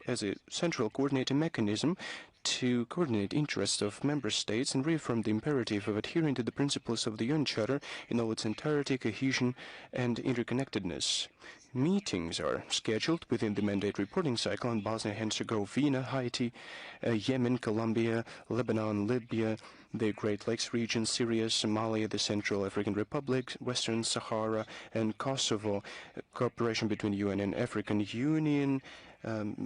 as a central coordinating mechanism to coordinate interests of member states and reaffirm the imperative of adhering to the principles of the UN Charter in all its entirety, cohesion, and interconnectedness. Meetings are scheduled within the mandate reporting cycle on Bosnia and Herzegovina, Haiti, Yemen, Colombia, Lebanon, Libya, the Great Lakes region, Syria, Somalia, the Central African Republic, Western Sahara, and Kosovo. Cooperation between UN and African Union,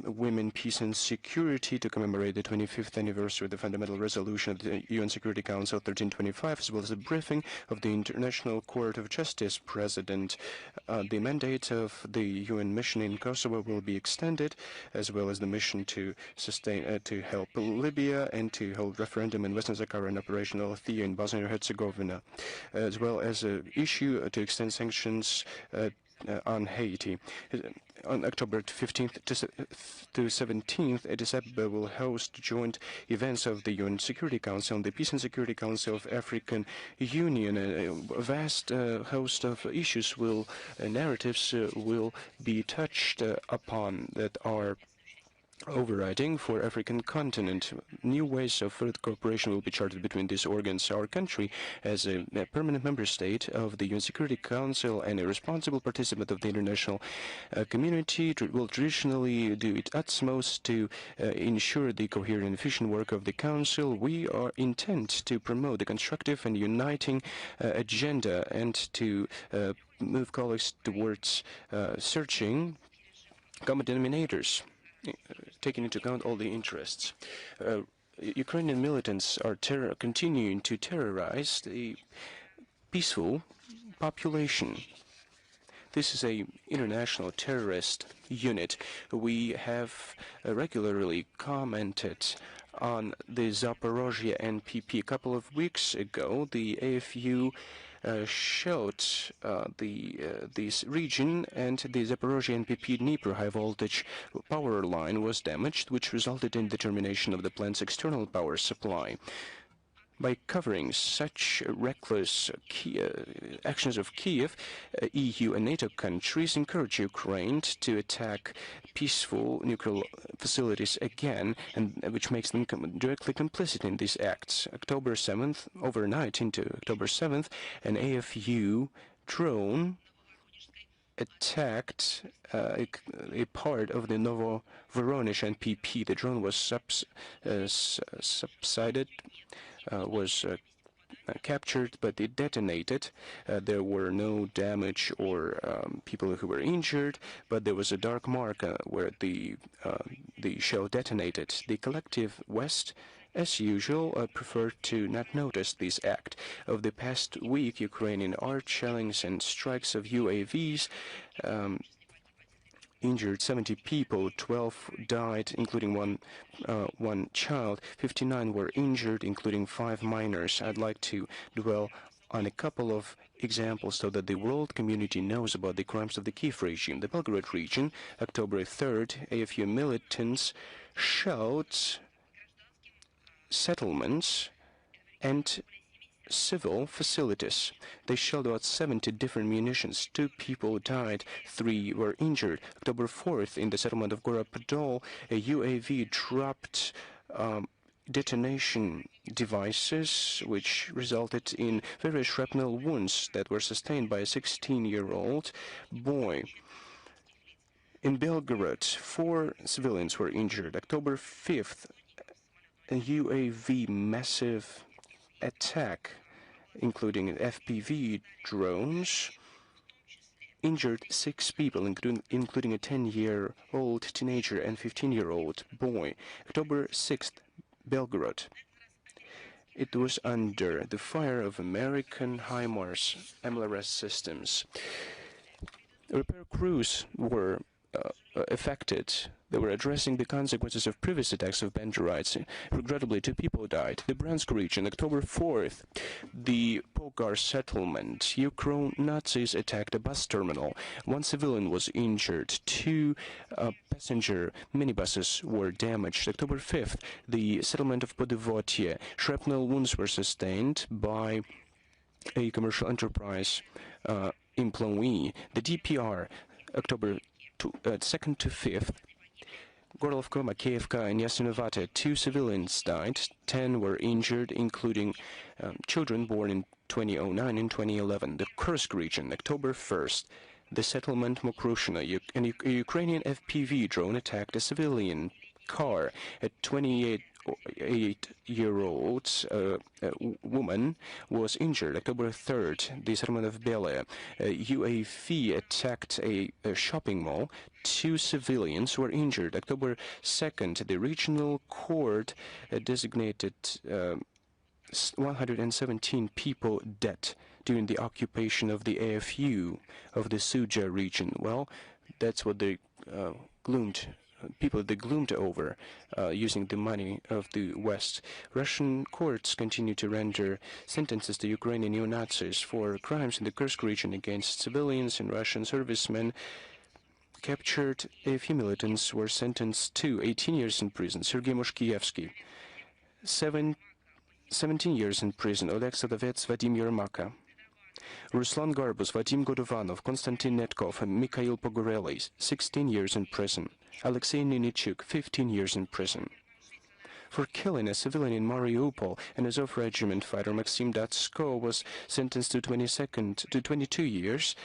women, peace and security to commemorate the 25th anniversary of the fundamental resolution of the UN Security Council 1325, as well as a briefing of the International Court of Justice President. The mandate of the UN mission in Kosovo will be extended, as well as the mission to to help Libya and to hold referendum in Western Sahara and Operation Althea in Bosnia and Herzegovina, as well as an issue to extend sanctions on Haiti. On October 15th to 17th, Addis Ababa will host joint events of the UN Security Council and the Peace and Security Council of African Union. A vast host of issues narratives will be touched upon that are overriding for African continent. New ways of further cooperation will be charted between these organs. Our country, as a permanent member state of the UN Security Council and a responsible participant of the international community, will traditionally do its utmost to ensure the coherent and efficient work of the Council. We are intent to promote a constructive and uniting agenda and to move colleagues towards searching common denominators, taking into account all the interests. Ukrainian militants are continuing to terrorize the peaceful population. This is an international terrorist unit. We have regularly commented on the Zaporozhye NPP. A couple of weeks ago, the AFU showed this region, and the Zaporozhye NPP Dnipro high-voltage power line was damaged, which resulted in the termination of the plant's external power supply. By covering such reckless actions of Kiev, EU and NATO countries encourage Ukraine to attack peaceful nuclear facilities again, and which makes them directly complicit in these acts. October 7th, overnight into October 7th, an AFU drone attacked a part of the Novo-Voronezh NPP. The drone was captured, but it detonated. There were no damage or people who were injured, but there was a dark mark where the shell detonated. The collective West, as usual, preferred to not notice this act. Of the past week, Ukrainian armed shellings and strikes of UAVs injured 70 people, 12 died, including one child. 59 were injured, including 5 minors. I'd like to dwell on a couple of examples so that the world community knows about the crimes of the Kiev regime. The Belgorod region, October 3rd, AFU militants shelled settlements and civil facilities. They shelled about 70 different munitions. 2 people died, 3 were injured. October 4th, in the settlement of Gora Podol, a UAV dropped detonation devices, which resulted in various shrapnel wounds that were sustained by a 16-year-old boy. In Belgorod, 4 civilians were injured. October 5th, a UAV massive attack, including FPV drones, injured 6 people, including a 10-year-old teenager and 15-year-old boy. October 6th, Belgorod. It was under the fire of American HIMARS MLRS systems. Repair crews were affected. They were addressing the consequences of previous attacks of Banderites. Regrettably, 2 people died. The Bryansk region, October 4th, the Pogar settlement. Ukraine Nazis attacked a bus terminal. 1 civilian was injured. 2 passenger minibuses were damaged. October 5th, the settlement of Podivotye. Shrapnel wounds were sustained by a commercial enterprise employee. The DPR, October 2nd to 5th, Gorlovka, Makeevka, and Yasinovata, 2 civilians died, 10 were injured, including children born in 2009 and 2011. The Kursk region, October 1st, the settlement Mokrushina, a Ukrainian FPV drone attacked a civilian car. A 28-year-old woman was injured. October 3rd, the settlement of Belaya, a UAV attacked a shopping mall. 2 civilians were injured. October 2nd, the regional court designated 117 people dead during the occupation of the AFU of the Suja region. Well, that's what they gloomed over, using the money of the West. Russian courts continue to render sentences to Ukrainian neo-Nazis for crimes in the Kursk region against civilians, and Russian servicemen captured AFU militants were sentenced to 18 years in prison. Sergei Moshkievsky, 17 years in prison. Oleg Sadovets, Vadim Yermaka, Ruslan Garbus, Vadim Godovanov, Konstantin Netkov, and Mikhail Pogorely, 16 years in prison. Alexei Ninichuk, 15 years in prison. For killing a civilian in Mariupol, an Azov regiment fighter Maxim Datsko was sentenced to 22 years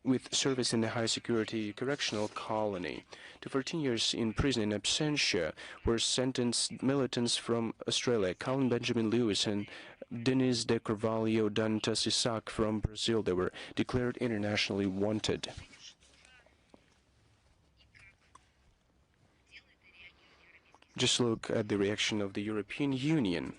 with service in a high-security correctional colony. To 14 years in prison in absentia were sentenced militants from Australia, Colin Benjamin Lewis and Denis de Carvalho Dantas Isaac from Brazil. They were declared internationally wanted. Just look at the reaction of the European Union.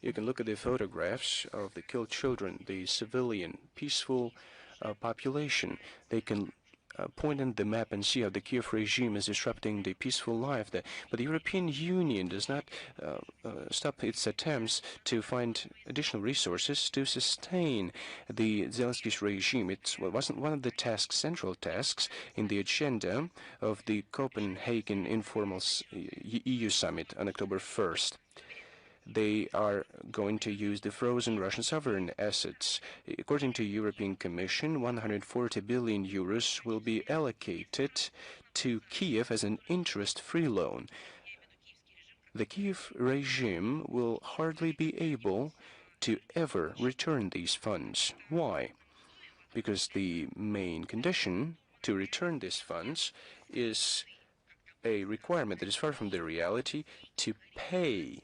You can look at the photographs of the killed children, the civilian, peaceful population. They can point in the map and see how the Kiev regime is disrupting the peaceful life there. But the European Union does not stop its attempts to find additional resources to sustain the Zelensky's regime. It wasn't one of the central tasks in the agenda of the Copenhagen informal EU summit on October 1st. They are going to use the frozen Russian sovereign assets. According to the European Commission, 140 billion euros will be allocated to Kiev as an interest-free loan. The Kiev regime will hardly be able to ever return these funds. Why? Because the main condition to return these funds is a requirement that is far from the reality to pay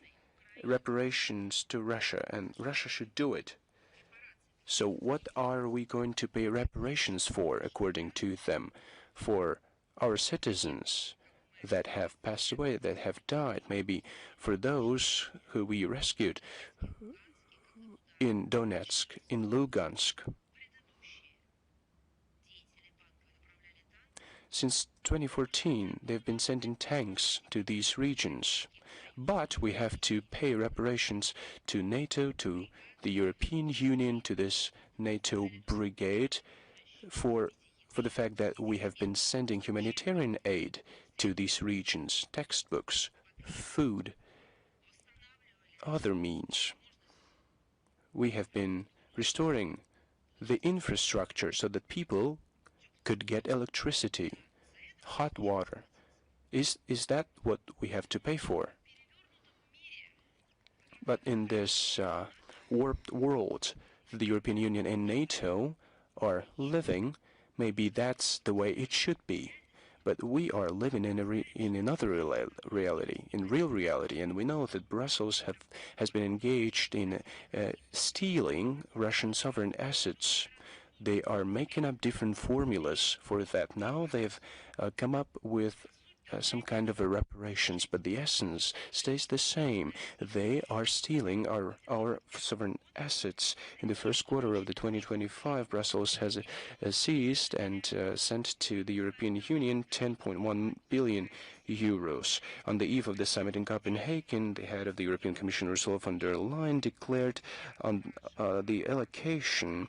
reparations to Russia, and Russia should do it. So what are we going to pay reparations for, according to them? For our citizens that have passed away, that have died, maybe for those who we rescued in Donetsk, in Lugansk. Since 2014, they've been sending tanks to these regions. But we have to pay reparations to NATO, to the European Union, to this NATO brigade for the fact that we have been sending humanitarian aid to these regions, textbooks, food, other means. We have been restoring the infrastructure so that people could get electricity, hot water. Is that what we have to pay for? But in this warped world the European Union and NATO are living, maybe that's the way it should be. But we are living in another reality, in real reality, and we know that Brussels has been engaged in stealing Russian sovereign assets. They are making up different formulas for that. Now they've come up with some kind of a reparations, but the essence stays the same. They are stealing our sovereign assets. In the first quarter of the 2025, Brussels has seized and sent to the European Union 10.1 billion euros. On the eve of the summit in Copenhagen, the head of the European Commission, Ursula von der Leyen, declared on the allocation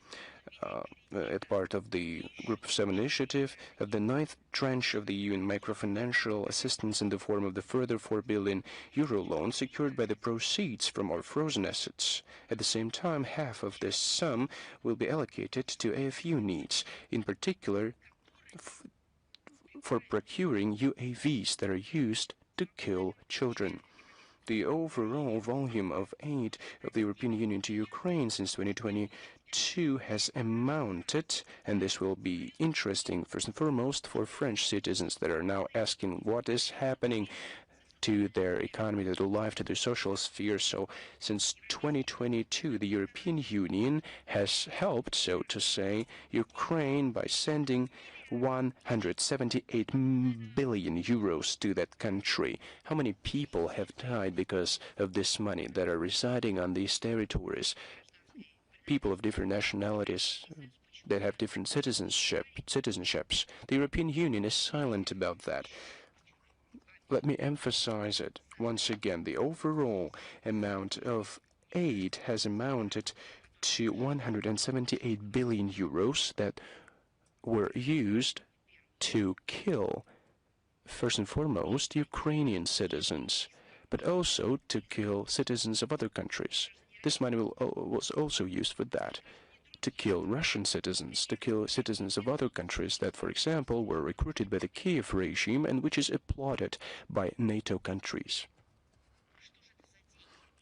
as part of the Group of Seven initiative of the 9th tranche of the EU microfinancial assistance in the form of the further 4 billion euro loan secured by the proceeds from our frozen assets. At the same time, half of this sum will be allocated to AFU needs, in particular for procuring UAVs that are used to kill children. The overall volume of aid of the European Union to Ukraine since 2022 has amounted, and this will be interesting first and foremost for French citizens that are now asking what is happening to their economy, to their life, to their social sphere. So since 2022, the European Union has helped, so to say, Ukraine by sending 178 billion euros to that country. How many people have died because of this money that are residing on these territories? People of different nationalities that have different citizenships. The European Union is silent about that. Let me emphasize it once again. The overall amount of aid has amounted to 178 billion euros that were used to kill, first and foremost, Ukrainian citizens, but also to kill citizens of other countries. This money was also used for that, to kill Russian citizens, to kill citizens of other countries that, for example, were recruited by the Kiev regime and which is applauded by NATO countries.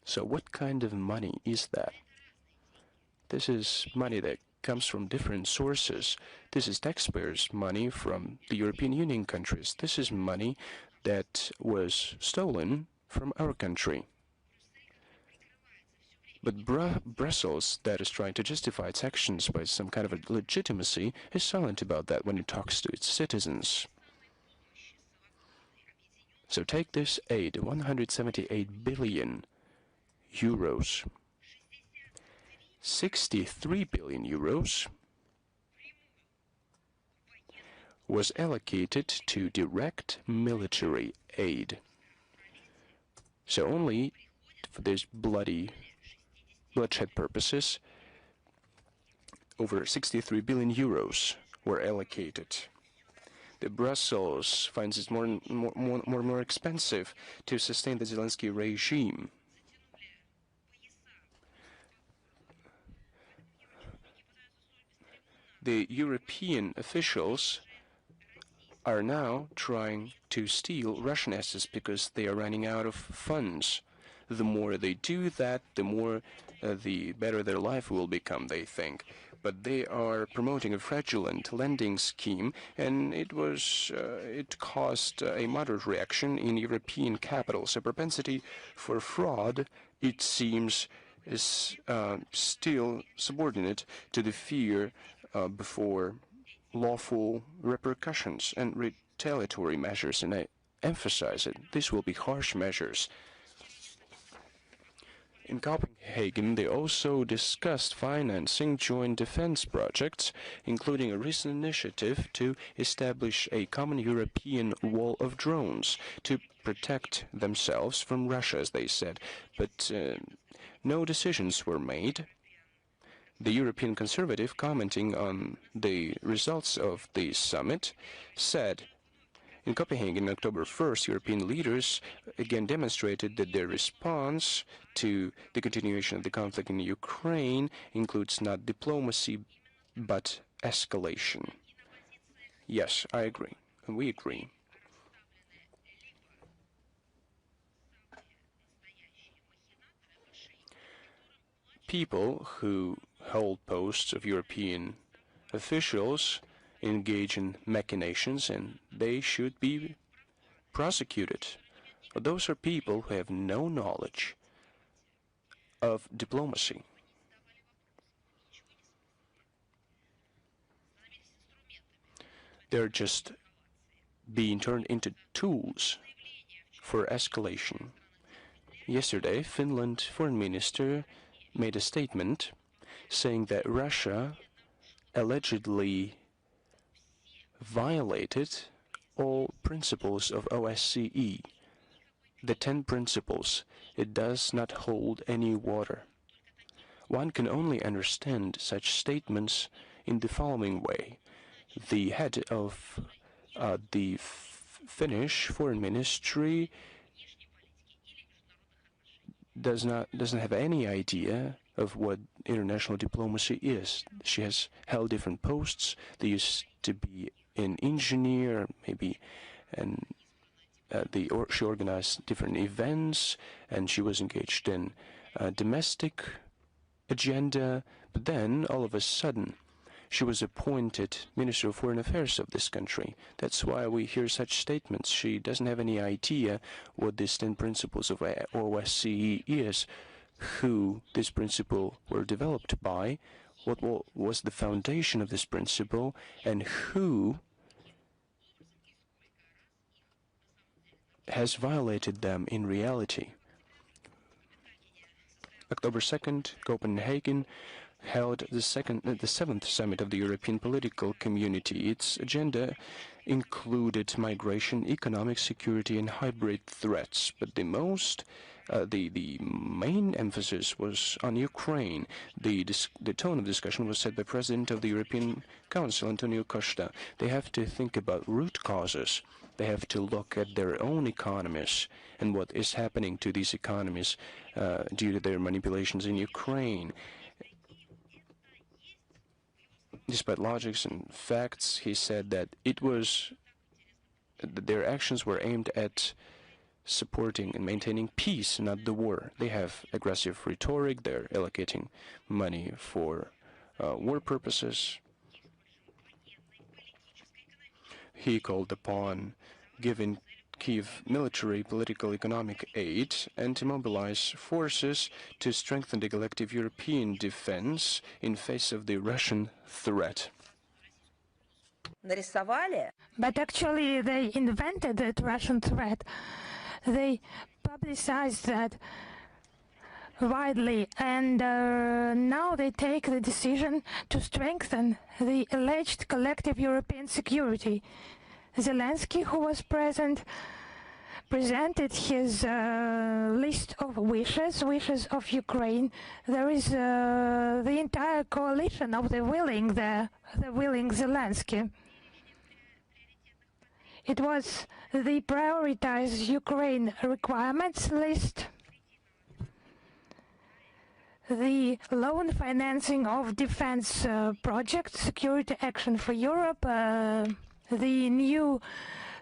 So what kind of money is that? This is money that comes from different sources. This is taxpayers' money from the European Union countries. This is money that was stolen from our country. But Brussels, that is trying to justify its actions by some kind of a legitimacy, is silent about that when it talks to its citizens. So take this aid, 178 billion euros. 63 billion euros was allocated to direct military aid. So only for these bloodshed purposes, over 63 billion euros were allocated. The Brussels finds it more and more expensive to sustain the Zelensky regime. The European officials are now trying to steal Russian assets because they are running out of funds. The more they do that, the better their life will become, they think. But they are promoting a fraudulent lending scheme, and it caused a moderate reaction in European capitals. A propensity for fraud, it seems, is still subordinate to the fear before lawful repercussions and retaliatory measures. And I emphasize it, these will be harsh measures. In Copenhagen, they also discussed financing joint defense projects, including a recent initiative to establish a common European wall of drones to protect themselves from Russia, as they said. But no decisions were made. The European conservative, commenting on the results of the summit, said, in Copenhagen, on October 1st, European leaders again demonstrated that their response to the continuation of the conflict in Ukraine includes not diplomacy, but escalation. Yes, I agree, and we agree. People who hold posts of European officials engage in machinations, and they should be prosecuted. Those are people who have no knowledge of diplomacy. They're just being turned into tools for escalation. Yesterday, Finland's foreign minister made a statement saying that Russia allegedly violated all principles of OSCE, the 10 principles. It does not hold any water. One can only understand such statements in the following way. The head of the Finnish foreign ministry doesn't have any idea of what international diplomacy is. She has held different posts. They used to be an engineer, maybe, and she organized different events, and she was engaged in domestic agenda. But then, all of a sudden, she was appointed Minister of Foreign Affairs of this country. That's why we hear such statements. She doesn't have any idea what these 10 principles of OSCE is, who this principle were developed by, what was the foundation of this principle, and who has violated them in reality. October 2nd, Copenhagen held the 7th summit of the European Political Community. Its agenda included migration, economic security, and hybrid threats. But the main emphasis was on Ukraine. The tone of discussion was set by President of the European Council, Antonio Costa. They have to think about root causes. They have to look at their own economies and what is happening to these economies due to their manipulations in Ukraine. Despite logics and facts, he said that their actions were aimed at supporting and maintaining peace, not the war. They have aggressive rhetoric. They're allocating money for war purposes. He called upon giving Kiev military, political, economic aid and to mobilize forces to strengthen the collective European defense in face of the Russian threat. But actually they invented that Russian threat. They publicized that widely, and now they take the decision to strengthen the alleged collective European security. Zelensky, who was present, presented his list of wishes of Ukraine. There is the entire coalition of the willing there, the willing Zelensky. It was the prioritized Ukraine requirements list, the loan financing of defense projects, security action for Europe, the new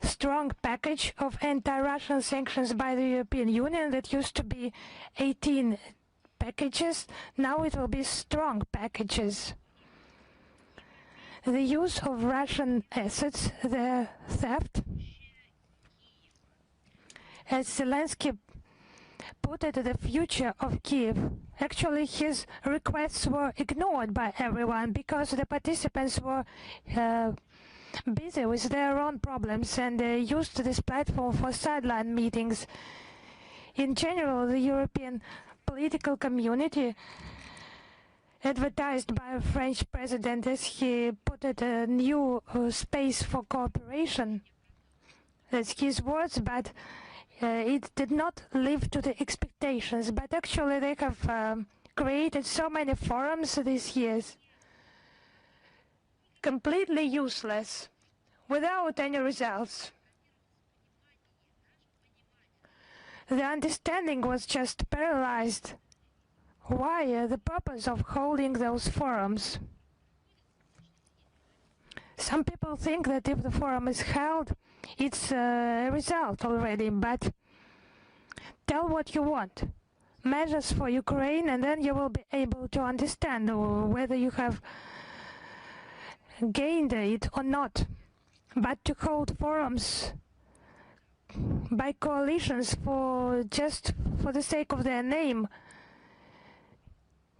strong package of anti-Russian sanctions by the European Union that used to be 18 packages. Now it will be strong packages. The use of Russian assets, their theft, as Zelensky put it, the future of Kiev. Actually, his requests were ignored by everyone because the participants were busy with their own problems and used this platform for sideline meetings. In general, the European political community, advertised by a French president as he put it, a new space for cooperation. That's his words, but it did not live to the expectations. But actually they have created so many forums these years, completely useless, without any results. The understanding was just paralyzed. Why the purpose of holding those forums? Some people think that if the forum is held, it's a result already, but tell what you want. Measures for Ukraine, and then you will be able to understand whether you have gained it or not. But to hold forums by coalitions just for the sake of their name,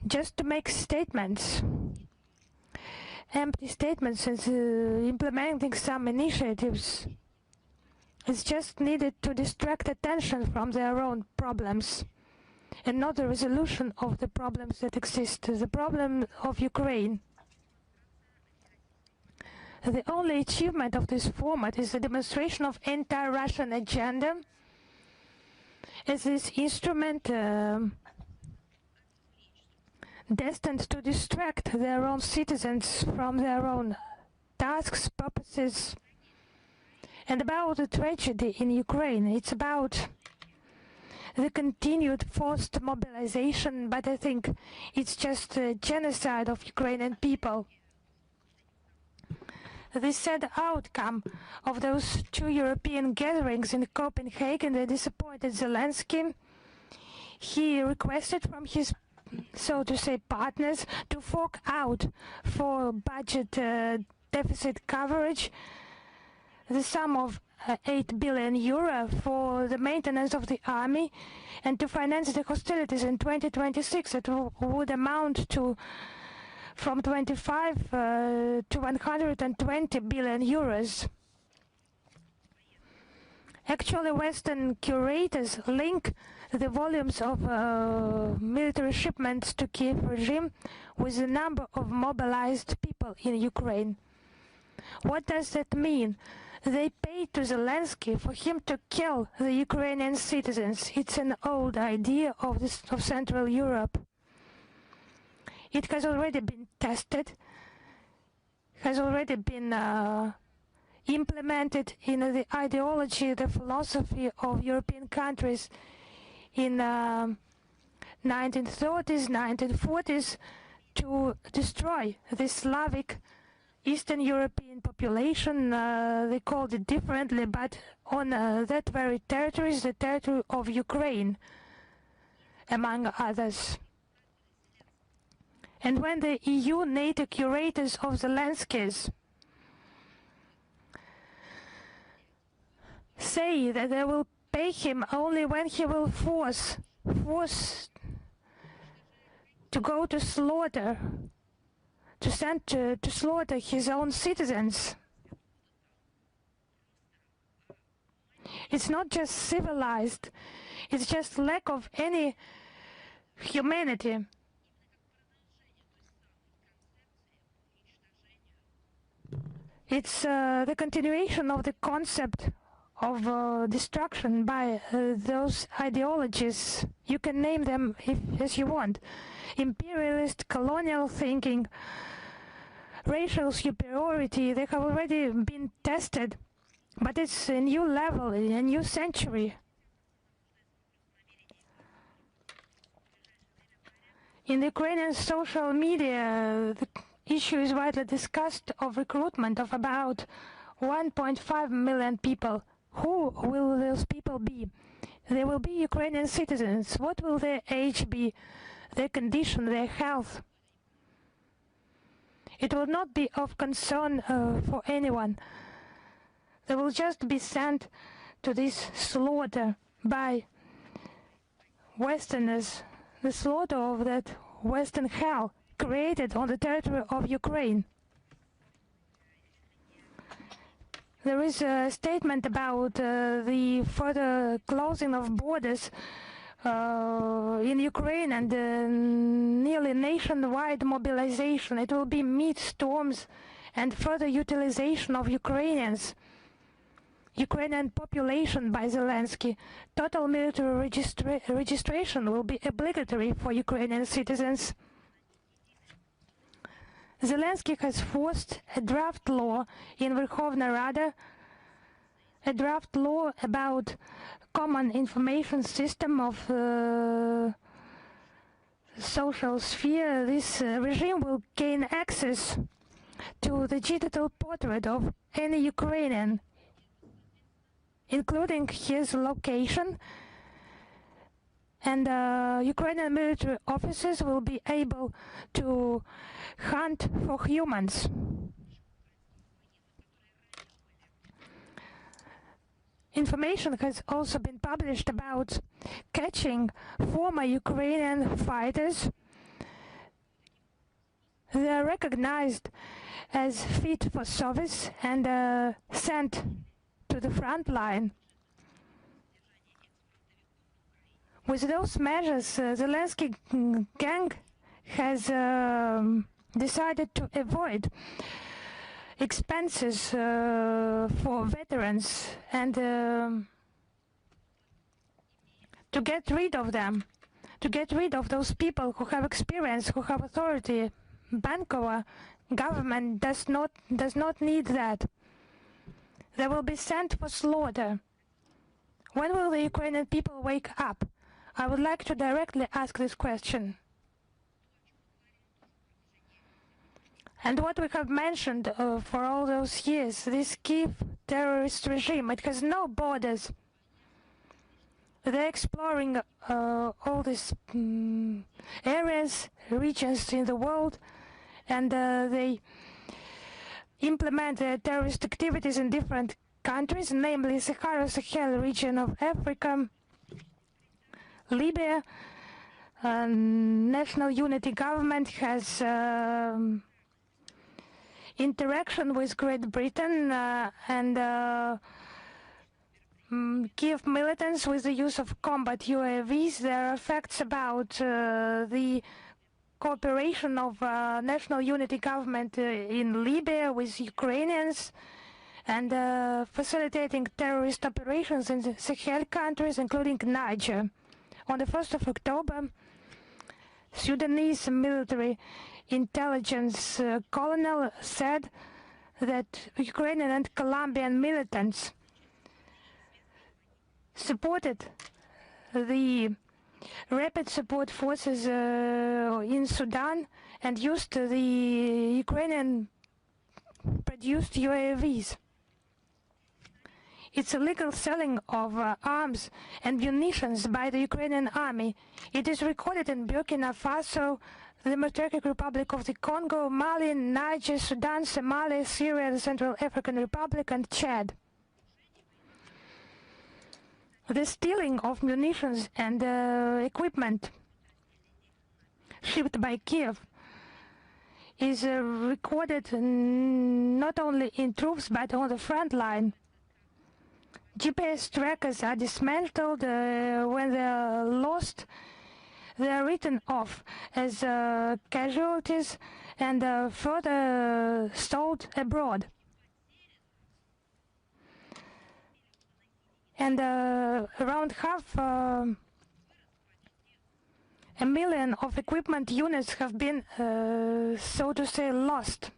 just to make statements, empty statements, and implementing some initiatives, it's just needed to distract attention from their own problems and not the resolution of the problems that exist, the problem of Ukraine. The only achievement of this format is the demonstration of anti-Russian agenda as this instrument destined to distract their own citizens from their own tasks, purposes, and about the tragedy in Ukraine. It's about the continued forced mobilization, but I think it's just a genocide of Ukrainian people. the sad outcome of those two European gatherings in Copenhagen that disappointed Zelensky. He requested from his, so to say, partners to fork out for budget deficit coverage the sum of 8 billion euro for the maintenance of the army and to finance the hostilities in 2026 that would amount to from 25 to 120 billion euros. Actually, Western curators link the volumes of military shipments to Kiev regime with the number of mobilized people in Ukraine. What does that mean? They paid to Zelensky for him to kill the Ukrainian citizens. It's an old idea of Central Europe. It has already been tested, has already been implemented in the ideology, the philosophy of European countries in 1930s, 1940s to destroy the Slavic Eastern European population. They called it differently, but on that very territory is the territory of Ukraine, among others. And when the EU NATO curators of Zelensky's say that they will pay him only when he will force to go to slaughter, to send to slaughter his own citizens. It's not just civilized, it's just lack of any humanity. It's the continuation of the concept of destruction by those ideologies. You can name them as you want. Imperialist, colonial thinking, racial superiority, they have already been tested. But it's a new level, a new century. In the Ukrainian social media, the issue is widely discussed of recruitment of about 1.5 million people. Who will those people be? They will be Ukrainian citizens. What will their age be, their condition, their health? It will not be of concern for anyone. They will just be sent to this slaughter by Westerners, the slaughter of that Western hell created on the territory of Ukraine. There is a statement about the further closing of borders in Ukraine and nearly nationwide mobilization. It will be mid-storms and further utilization of Ukrainian population by Zelensky. Total military registration will be obligatory for Ukrainian citizens. Zelensky has forced a draft law in Verkhovna Rada, a draft law about common information system of social sphere. This regime will gain access to the digital portrait of any Ukrainian, including his location, and Ukrainian military officers will be able to hunt for humans. Information has also been published about catching former Ukrainian fighters. They are recognized as fit for service and sent to the front line. With those measures, Zelensky gang has decided to avoid expenses for veterans and to get rid of them, to get rid of those people who have experience, who have authority. Bankova government does not need that. They will be sent for slaughter. When will the Ukrainian people wake up? I would like to directly ask this question. And what we have mentioned for all those years, this Kiev terrorist regime, it has no borders. They're exploring all these areas, regions in the world, and they implement their terrorist activities in different countries, namely Sahara-Sahel region of Africa, Libya. National unity government has interaction with Great Britain and Kiev militants with the use of combat UAVs. There are facts about the cooperation of national unity government in Libya with Ukrainians and facilitating terrorist operations in the Sahel countries, including Niger. On the 1st of October, Sudanese military intelligence colonel said that Ukrainian and Colombian militants supported the rapid support forces in Sudan and used the Ukrainian-produced UAVs. It's illegal selling of arms and munitions by the Ukrainian army. It is recorded in Burkina Faso, the Democratic Republic of the Congo, Mali, Niger, Sudan, Somalia, Syria, the Central African Republic, and Chad. The stealing of munitions and equipment shipped by Kiev is recorded not only in troops but on the front line. GPS trackers are dismantled. When they are lost, they are written off as casualties and further sold abroad. And around half a million of equipment units have been, so to say, lost.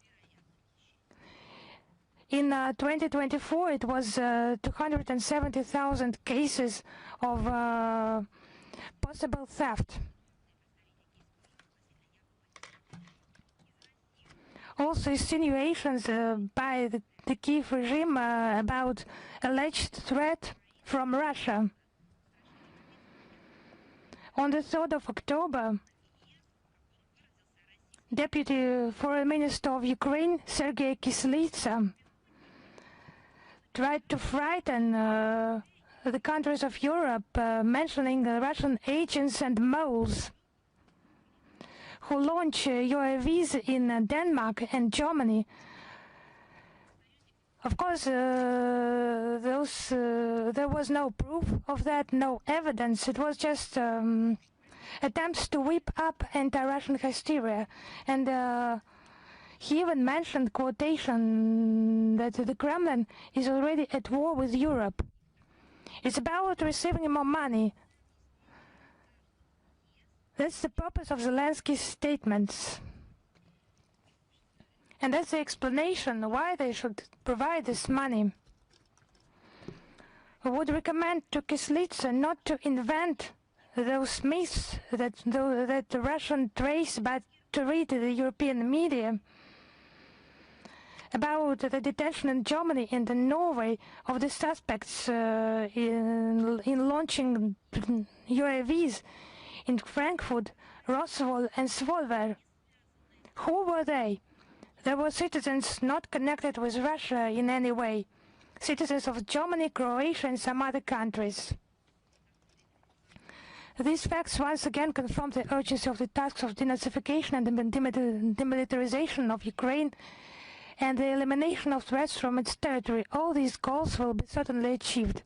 In 2024, it was 270,000 cases of possible theft. Also, insinuations by the Kiev regime about alleged threat from Russia. On the 3rd of October, Deputy Foreign Minister of Ukraine, Sergei Kislitsa, tried to frighten the countries of Europe, mentioning Russian agents and moles who launch UAVs in Denmark and Germany. Of course, there was no proof of that, no evidence. It was just attempts to whip up anti-Russian hysteria. And he even mentioned quotation that the Kremlin is already at war with Europe. It's about receiving more money. That's the purpose of Zelensky's statements. And that's the explanation why they should provide this money. I would recommend to Kislitsa not to invent those myths that the Russian trace, but to read the European media about the detention in Germany and in Norway of the suspects in launching UAVs in Frankfurt, Roswell and Svolvær. Who were they? They were citizens not connected with Russia in any way, citizens of Germany, Croatia and some other countries. These facts once again confirm the urgency of the tasks of denazification and demilitarization of Ukraine and the elimination of threats from its territory. All these goals will be certainly achieved.